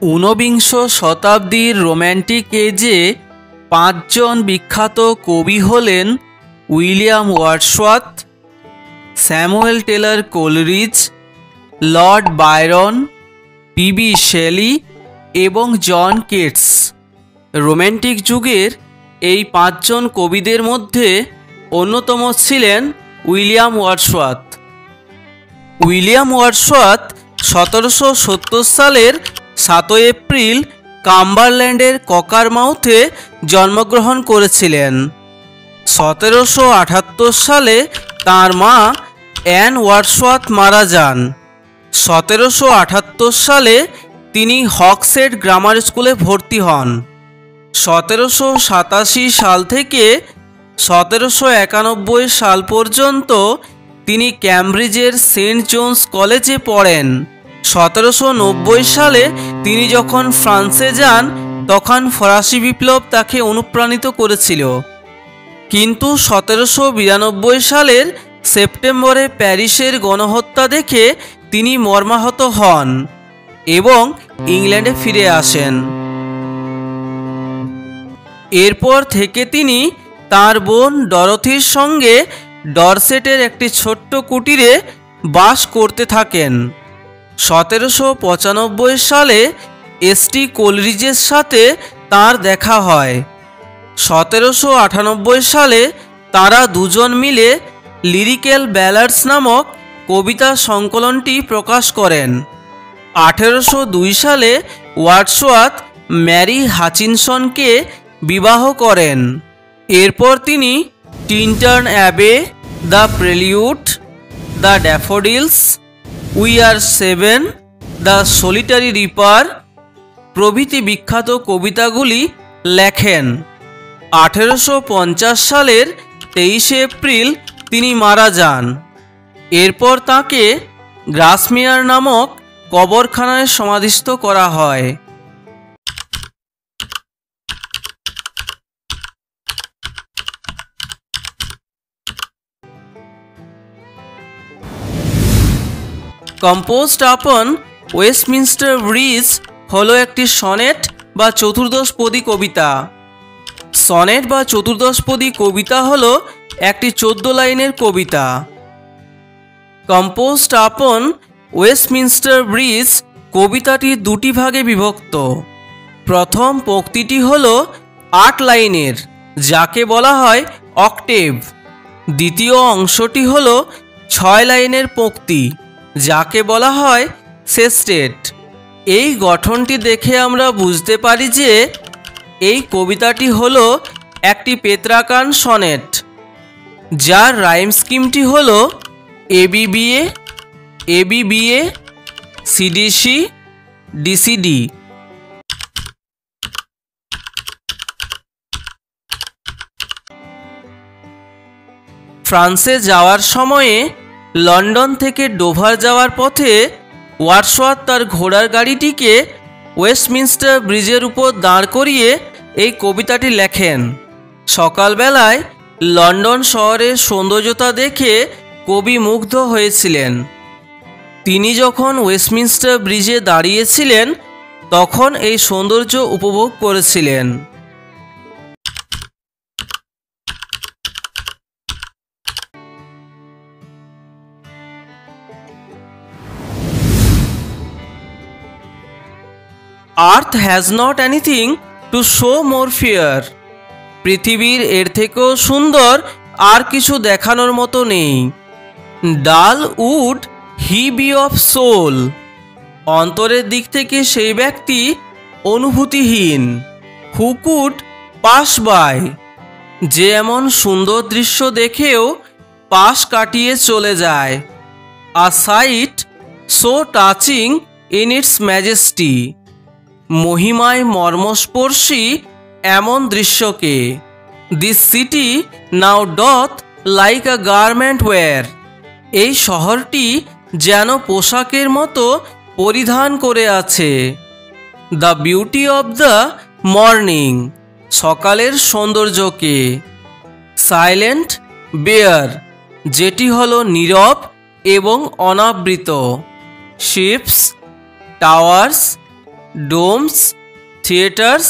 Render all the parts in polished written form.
ঊনবিংশ শতাব্দীর রোম্যান্টিক এজে পাঁচজন বিখ্যাত কবি হলেন William Wordsworth, Samuel Taylor Coleridge, Lord Byron, PB Shelley এবং জন কেটস। রোম্যান্টিক যুগের এই পাঁচজন কবিদের মধ্যে অন্যতম ছিলেন উইলিয়াম ওয়ার্ডসওয়ার্থ। উইলিয়াম ওয়ার্ডসওয়ার্থ 1770 সালের 7 এপ্রিল কাম্বারল্যান্ডের ককারমাউথে জন্মগ্রহণ করেছিলেন। 1778 সালে তাঁর মা অ্যান ওয়ার্ডসওয়ার্থ মারা যান। 1778 সালে তিনি হক্সহেড গ্রামার স্কুলে ভর্তি হন। 1787 সাল থেকে 1791 সাল পর্যন্ত তিনি ক্যামব্রিজের সেন্ট জোন্স কলেজে পড়েন। 1790 সালে তিনি যখন ফ্রান্সে যান তখন ফরাসি বিপ্লব তাকে অনুপ্রাণিত করেছিল, কিন্তু 1792 সালের সেপ্টেম্বরে প্যারিসের গণহত্যা দেখে তিনি মর্মাহত হন এবং ইংল্যান্ডে ফিরে আসেন। এরপর থেকে তিনি তাঁর বোন ডরথির সঙ্গে ডরসেটের একটি ছোট্ট কুটিরে বাস করতে থাকেন। 1795 সালে এসটি কোলরিজের সাথে তাঁর দেখা হয়। 1798 সালে তাঁরা দুজন মিলে লিরিক্যাল ব্যালাডস নামক কবিতা সংকলনটি প্রকাশ করেন। 1802 সালে ওয়ার্ডসওয়ার্থ ম্যারি হাচিনসনকে বিবাহ করেন। এরপর তিনি Tintern Abbey, the Prelude, the Daffodils, we are seven, the solitary reaper প্রভৃতি বিখ্যাত কবিতাগুলি লেখেন। 1850 সালের 23 এপ্রিল তিনি মারা যান। এরপর তাঁকে গ্রাসমেয়ার নামক কবরখানায় সমাধিস্থ করা হয়। কম্পোজড আপন ওয়েস্টমিনস্টার ব্রিজ হলো একটি সনেট বা চতুর্দশপদী কবিতা। সনেট বা চতুর্দশপদী কবিতা হলো একটি 14 লাইনের কবিতা। কম্পোজড আপন ওয়েস্টমিনস্টার ব্রিজ কবিতাটি দুটি ভাগে বিভক্ত। প্রথম পংক্তিটি হলো 8 লাইনের, যাকে বলা হয় অক্টেভ। দ্বিতীয় অংশটি হলো 6 লাইনের পংক্তি, যাকে বলা হয় সেস্টেট। এই গঠনটি দেখে আমরা বুঝতে পারি যে এই কবিতাটি হলো একটি পেত্রাকান সনেট, যার রাইম স্কিমটি হলো এবিবিএ, এবিবিএ, সিডিসি, ডিসিডি। ফ্রান্সে যাওয়ার সময়ে লন্ডন থেকে ডোভার যাওয়ার পথে ওয়ার্ডসওয়ার্থ তার ঘোড়ার গাড়িটিকে ওয়েস্টমিনস্টার ব্রিজের উপর দাঁড় করিয়ে এই কবিতাটি লেখেন। সকালবেলায় লন্ডন শহরের সৌন্দর্যতা দেখে কবি মুগ্ধ হয়েছিলেন। তিনি যখন ওয়েস্টমিনস্টার ব্রিজে দাঁড়িয়েছিলেন তখন এই সৌন্দর্য উপভোগ করেছিলেন। আর্থ has not anything to show more fear. পৃথিবীর এর থেকেও সুন্দর আর কিছু দেখানোর মতো নেই। Dull would he be of soul. অন্তরের দিক থেকে সেই ব্যক্তি অনুভূতিহীন। Who could pass by. যে এমন সুন্দর দৃশ্য দেখেও পাশ কাটিয়ে চলে যায়। A sight so touching in its majesty. মহিমায় মর্মস্পর্শী এমন দৃশ্যকে। This city now doth like a garment wear. এই শহরটি যেন পোশাকের মতো পরিধান করে আছে। The beauty of the morning. সকালের সৌন্দর্যকে। সাইলেন্ট বেয়ার, যেটি হলো নীরব এবং অনাবৃত। Ships, towers, domes, theatres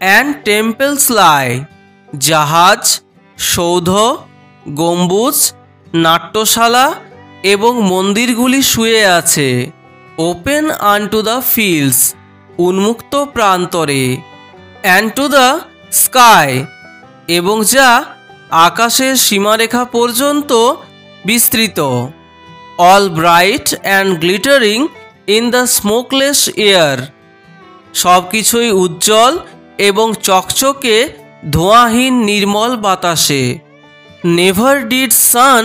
and temples lie. জাহাজ, সৌধ, গম্বুজ, নাট্যশালা এবং মন্দিরগুলি শুয়ে আছে। ওপেন আনটু দ্য ফিল্ডস, উন্মুক্ত প্রান্তরে। অ্যান্ড টু দ্য স্কাই, এবং যা আকাশের সীমারেখা পর্যন্ত বিস্তৃত। All bright and glittering in the smokeless air, সব কিছুই উজ্জ্বল এবং চকচকে ধোঁয়াহীন নির্মল বাতাসে। Never did sun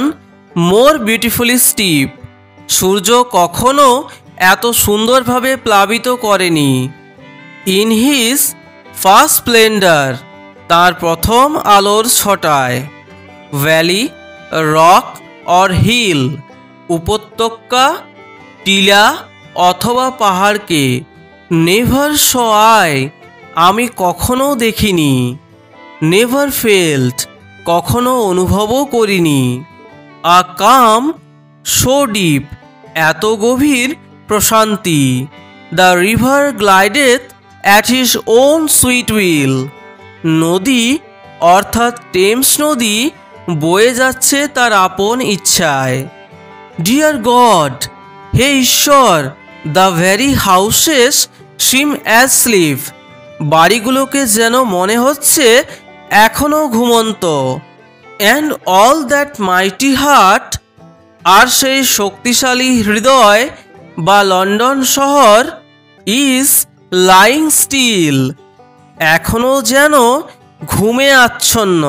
more beautifully steep, সূর্য কখনো এত সুন্দরভাবে প্লাবিত করেনি। ইন হিজ ফার্স্ট স্প্লেন্ডার, তার প্রথম আলোর ছটায়। ভ্যালি, রক অর হিল, উপত্যকা, টিলা অথবা পাহাড়কে নেভার স আই, আমি কখনো দেখিনি। নেভার ফেল্ট, কখনো অনুভবও করিনি। আ কাম সো ডিপ, এত গভীর প্রশান্তি। The river glideth at his own sweet will, নদী অর্থাৎ টেমস নদী বয়ে যাচ্ছে তার আপন ইচ্ছায়। ডিয়ার গড, হে ঈশ্বর, the very houses seem asleep, বাড়িগুলোকে যেন মনে হচ্ছে এখনো ঘুমন্ত। And all that mighty heart, আর সেই শক্তিশালী হৃদয় বা লন্ডন শহর, ইজ লাইং স্টিল, এখনো যেন ঘুমে আচ্ছন্ন।